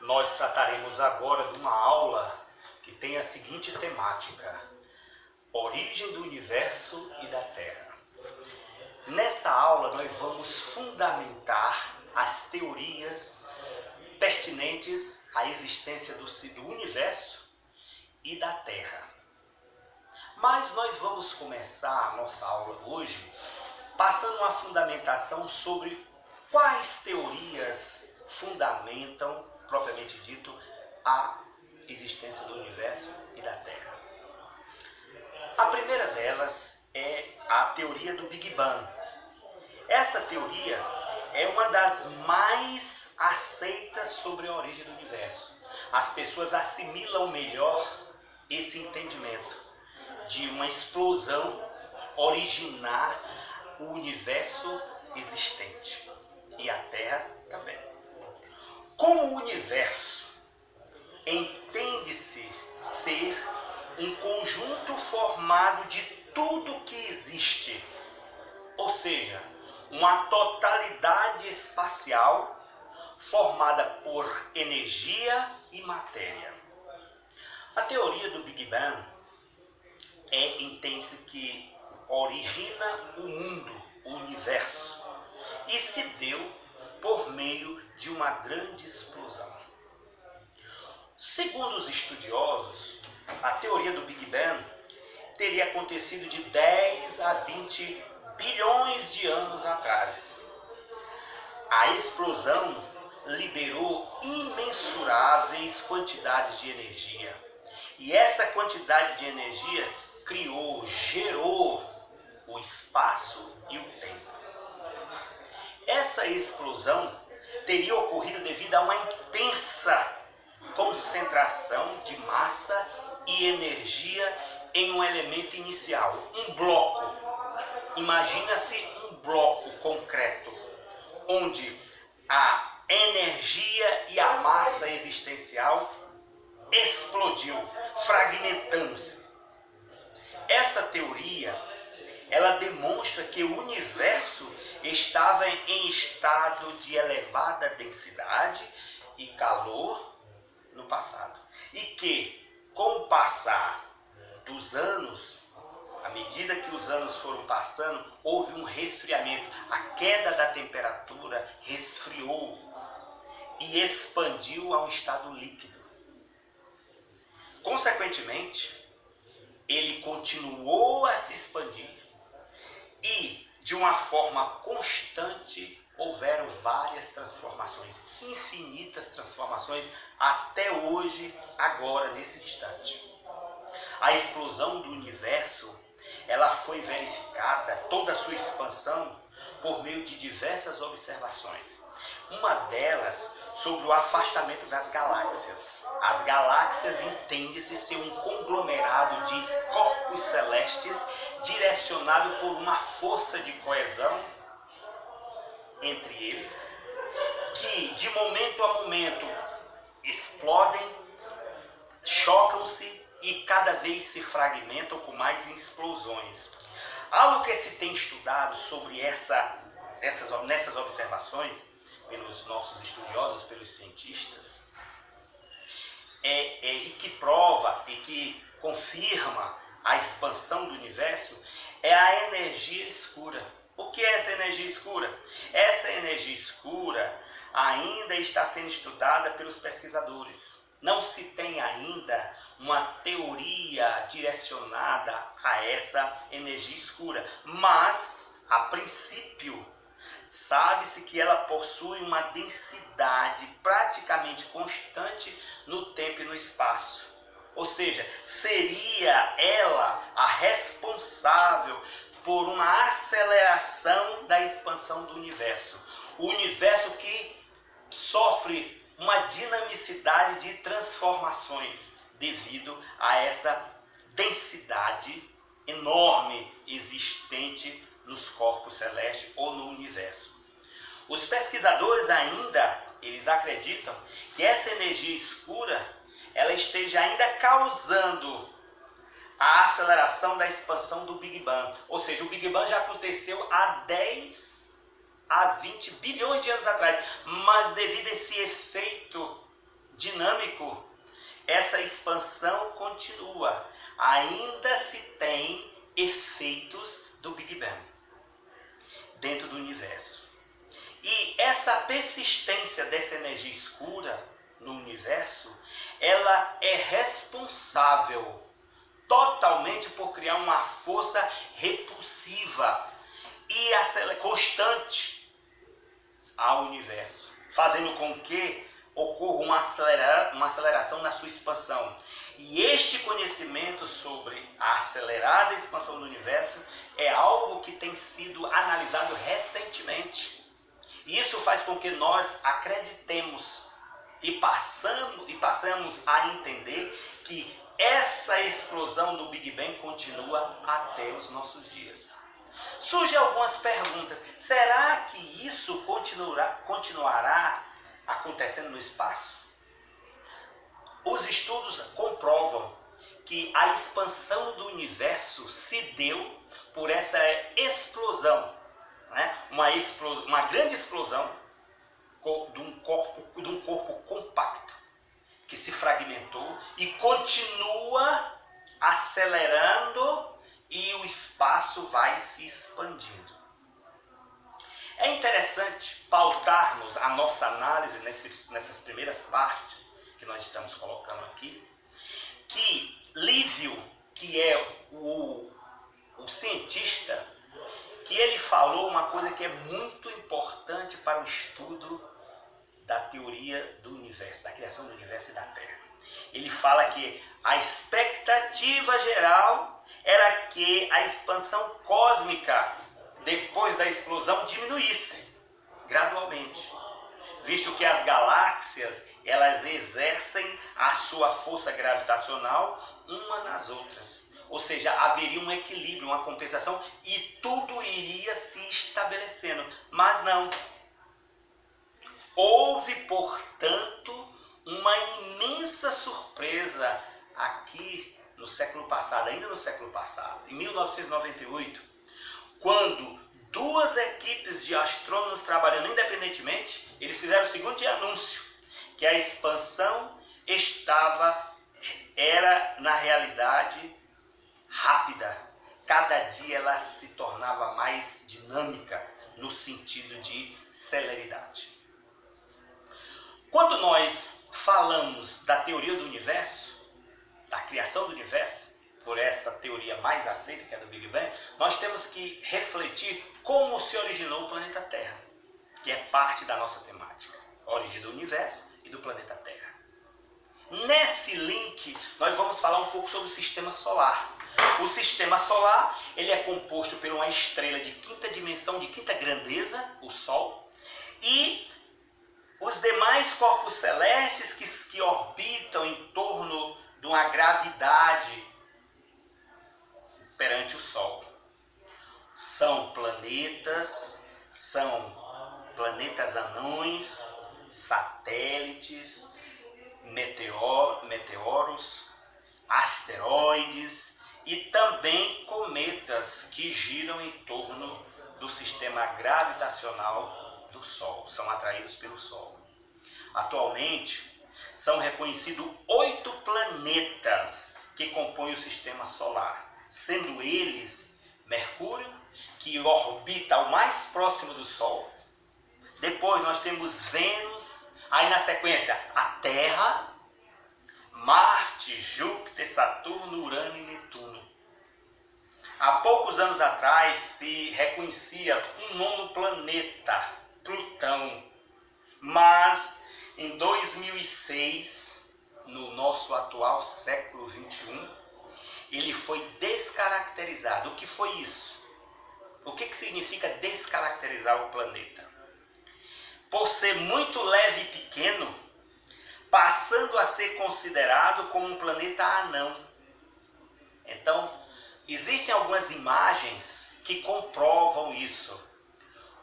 Nós trataremos agora de uma aula que tem a seguinte temática: origem do universo e da Terra. Nessa aula nós vamos fundamentar as teorias pertinentes à existência do universo e da Terra. Mas nós vamos começar a nossa aula hoje passando uma fundamentação sobre quais teorias fundamentam, propriamente dito, a existência do universo e da Terra. A primeira delas é a teoria do Big Bang. Essa teoria é uma das mais aceitas sobre a origem do universo. As pessoas assimilam melhor esse entendimento de uma explosão originar o universo existente e a Terra também. Como o universo entende-se ser um conjunto formado de tudo que existe, ou seja, uma totalidade espacial formada por energia e matéria. A teoria do Big Bang entende-se que origina o mundo, o universo, e se deu por meio de uma grande explosão. Segundo os estudiosos, a teoria do Big Bang teria acontecido de 10 a 20 bilhões de anos atrás. A explosão liberou imensuráveis quantidades de energia, e essa quantidade de energia gerou o espaço e o tempo. Essa explosão teria ocorrido devido a uma intensa concentração de massa e energia em um elemento inicial, um bloco. Imagina-se um bloco concreto, onde a energia e a massa existencial explodiu, fragmentando-se. Essa teoria, ela demonstra que o universo estava em estado de elevada densidade e calor no passado. E que, com o passar dos anos, à medida que os anos foram passando, houve um resfriamento. A queda da temperatura resfriou e expandiu a um estado líquido. Consequentemente, ele continuou a se expandir e, de uma forma constante, houveram várias transformações, infinitas transformações, até hoje, agora, nesse instante. A explosão do universo, ela foi verificada, toda a sua expansão, por meio de diversas observações. Uma delas sobre o afastamento das galáxias. As galáxias entende-se ser um conglomerado de corpos celestes direcionado por uma força de coesão entre eles, que de momento a momento explodem, chocam-se e cada vez se fragmentam com mais explosões. Algo que se tem estudado sobre nessas observações pelos nossos estudiosos, pelos cientistas, e que prova e que confirma a expansão do universo, é a energia escura. O que é essa energia escura? Essa energia escura ainda está sendo estudada pelos pesquisadores. Não se tem ainda uma teoria direcionada a essa energia escura, mas, a princípio, sabe-se que ela possui uma densidade praticamente constante no tempo e no espaço. Ou seja, seria ela a responsável por uma aceleração da expansão do universo. O universo que sofre uma dinamicidade de transformações devido a essa densidade enorme existente nos corpos celestes ou no universo. Os pesquisadores eles acreditam que essa energia escura, ela esteja ainda causando a aceleração da expansão do Big Bang. Ou seja, o Big Bang já aconteceu há 10 há 20 bilhões de anos atrás. Mas devido a esse efeito dinâmico, essa expansão continua. Ainda se tem efeitos do Big Bang dentro do universo. E essa persistência dessa energia escura no universo, ela é responsável totalmente por criar uma força repulsiva e constante ao universo, fazendo com que ocorra uma aceleração na sua expansão. E este conhecimento sobre a acelerada expansão do universo é algo que tem sido analisado recentemente. E isso faz com que nós acreditemos e passamos a entender que essa explosão do Big Bang continua até os nossos dias. Surgem algumas perguntas. Será que isso continuará acontecendo no espaço? Os estudos comprovam que a expansão do universo se deu por essa explosão, né? Uma grande explosão de um corpo compacto que se fragmentou e continua acelerando e o espaço vai se expandindo. É interessante pautarmos a nossa análise nessas primeiras partes que nós estamos colocando aqui, que Lívio, que é o cientista, que ele falou uma coisa que é muito importante para o estudo da teoria do universo, da criação do universo e da Terra. Ele fala que a expectativa geral era que a expansão cósmica, depois da explosão, diminuísse gradualmente, visto que as galáxias, elas exercem a sua força gravitacional uma nas outras. Ou seja, haveria um equilíbrio, uma compensação e tudo iria se estabelecendo. Mas não. Houve, portanto, uma imensa surpresa aqui no século passado, ainda no século passado, em 1998, quando duas equipes de astrônomos trabalhando independentemente, eles fizeram o seguinte anúncio, que a expansão era na realidade rápida. Cada dia ela se tornava mais dinâmica no sentido de celeridade. Quando nós falamos da teoria do universo, da criação do universo, por essa teoria mais aceita, que é do Big Bang, nós temos que refletir como se originou o planeta Terra, que é parte da nossa temática, a origem do universo e do planeta Terra. Nesse link, nós vamos falar um pouco sobre o sistema solar. O sistema solar, ele é composto por uma estrela de quinta dimensão, de quinta grandeza, o Sol, e os demais corpos celestes que orbitam em torno de uma gravidade perante o Sol. São planetas anões, satélites, meteoros, asteroides e também cometas que giram em torno do sistema gravitacional do Sol, são atraídos pelo Sol. Atualmente, são reconhecidos 8 planetas que compõem o sistema solar, sendo eles Mercúrio, que orbita o mais próximo do Sol. Depois nós temos Vênus, aí na sequência a Terra, Marte, Júpiter, Saturno, Urano e Netuno. Há poucos anos atrás se reconhecia um nono planeta, Plutão, mas em 2006, no nosso atual século XXI, ele foi descaracterizado. O que foi isso? O que significa descaracterizar o planeta? Por ser muito leve e pequeno, passando a ser considerado como um planeta anão. Então, existem algumas imagens que comprovam isso.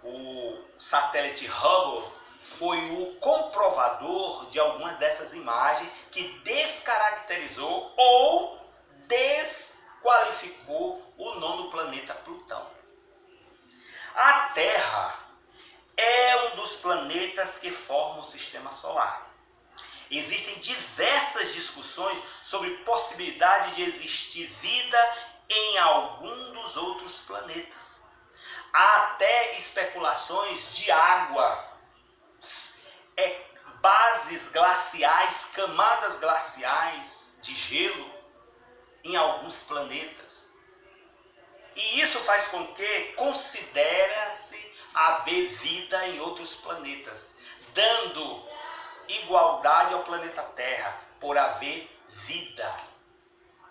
O satélite Hubble foi o comprovador de algumas dessas imagens que descaracterizou ou desqualificou o nono planeta Plutão. A Terra é um dos planetas que formam o sistema solar. Existem diversas discussões sobre possibilidade de existir vida em algum dos outros planetas. Há até especulações de água, bases glaciais, camadas glaciais de gelo em alguns planetas. E isso faz com que considere-se haver vida em outros planetas, dando igualdade ao planeta Terra por haver vida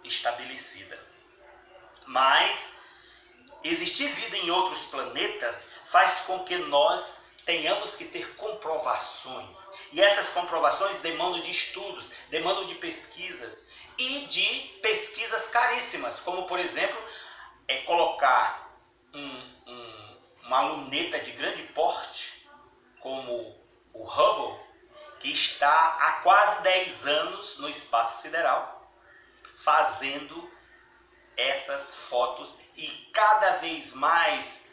estabelecida. Mas existir vida em outros planetas faz com que nós tenhamos que ter comprovações. E essas comprovações demandam de estudos, demandam de pesquisas e de pesquisas caríssimas, como por exemplo, colocar uma luneta de grande porte, como o Hubble, que está há quase 10 anos no espaço sideral, fazendo essas fotos e cada vez mais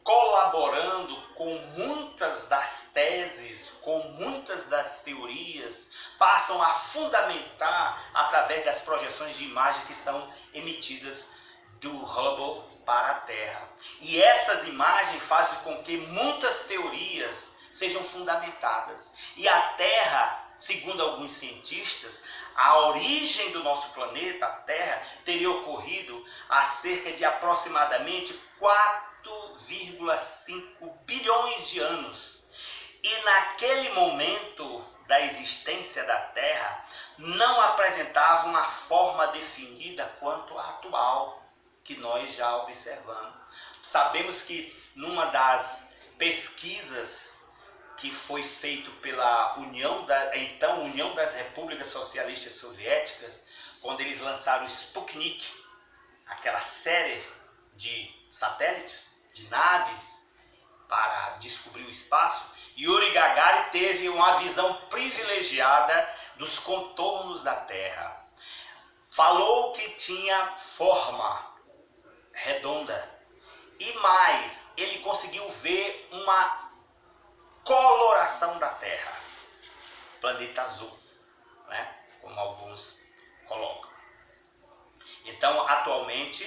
colaborando com muitas das teses, com muitas das teorias, passam a fundamentar através das projeções de imagem que são emitidas do Hubble para a Terra. E essas imagens fazem com que muitas teorias sejam fundamentadas. E a Terra, segundo alguns cientistas, a origem do nosso planeta, a Terra, teria ocorrido há cerca de aproximadamente 4,5 bilhões de anos. E naquele momento da existência da Terra, não apresentava uma forma definida quanto a atual, que nós já observamos. Sabemos que numa das pesquisas que foi feito pela União das Repúblicas Socialistas Soviéticas, quando eles lançaram o Sputnik, aquela série de satélites, de naves para descobrir o espaço, Yuri Gagarin teve uma visão privilegiada dos contornos da Terra. Falou que tinha forma redonda e mais, ele conseguiu ver uma coloração da Terra, planeta azul, né? Como alguns colocam. Então, atualmente,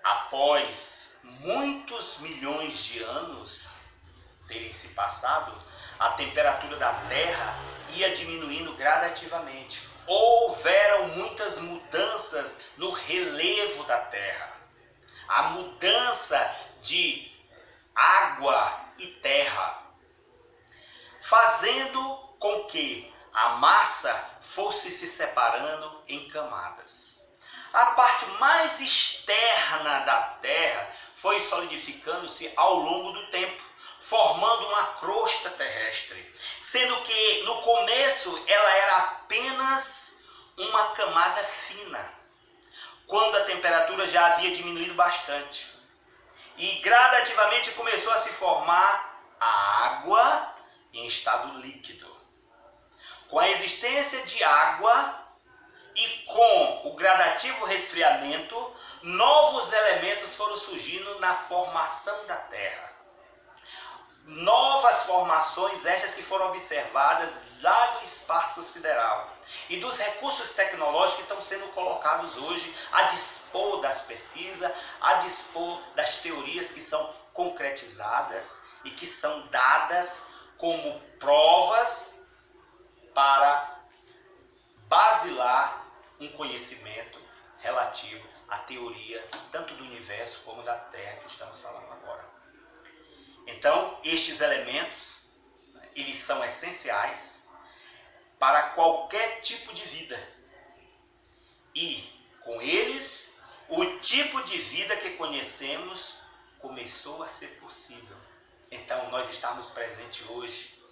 após muitos milhões de anos terem se passado, a temperatura da Terra ia diminuindo gradativamente. Houveram muitas mudanças no relevo da Terra. A mudança de água e terra, fazendo com que a massa fosse se separando em camadas. A parte mais externa da Terra foi solidificando-se ao longo do tempo, formando uma crosta terrestre, sendo que no começo ela era apenas uma camada fina, quando a temperatura já havia diminuído bastante. E gradativamente começou a se formar a água em estado líquido. Com a existência de água e com o gradativo resfriamento, novos elementos foram surgindo na formação da Terra. Novas formações, estas que foram observadas lá no espaço sideral. E dos recursos tecnológicos que estão sendo colocados hoje a dispor das pesquisas, a dispor das teorias que são concretizadas e que são dadas como provas para basilar um conhecimento relativo à teoria tanto do universo como da Terra que estamos falando agora. Então, estes elementos, eles são essenciais para qualquer tipo de vida. E, com eles, o tipo de vida que conhecemos começou a ser possível. Então, nós estamos presentes hoje,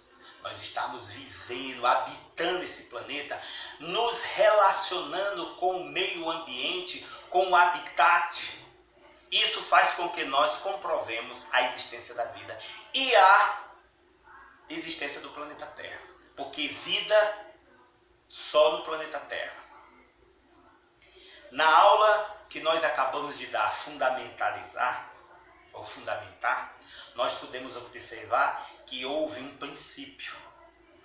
nós estamos vivendo, habitando esse planeta, nos relacionando com o meio ambiente, com o habitat. Isso faz com que nós comprovemos a existência da vida e a existência do planeta Terra. Porque vida só no planeta Terra. Na aula que nós acabamos de dar, fundamentar, nós podemos observar que houve um princípio.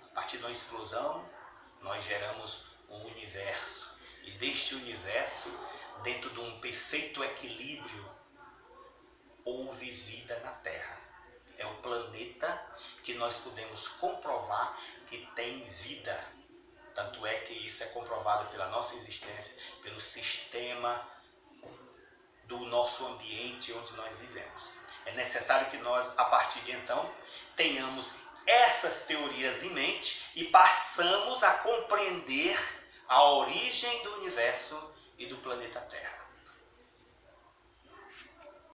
A partir de uma explosão, nós geramos um universo. E deste universo, dentro de um perfeito equilíbrio, houve vida na Terra. É o planeta que nós podemos comprovar que tem vida. Tanto é que isso é comprovado pela nossa existência, pelo sistema do nosso ambiente onde nós vivemos. É necessário que nós, a partir de então, tenhamos essas teorias em mente e passamos a compreender a origem do universo e do planeta Terra.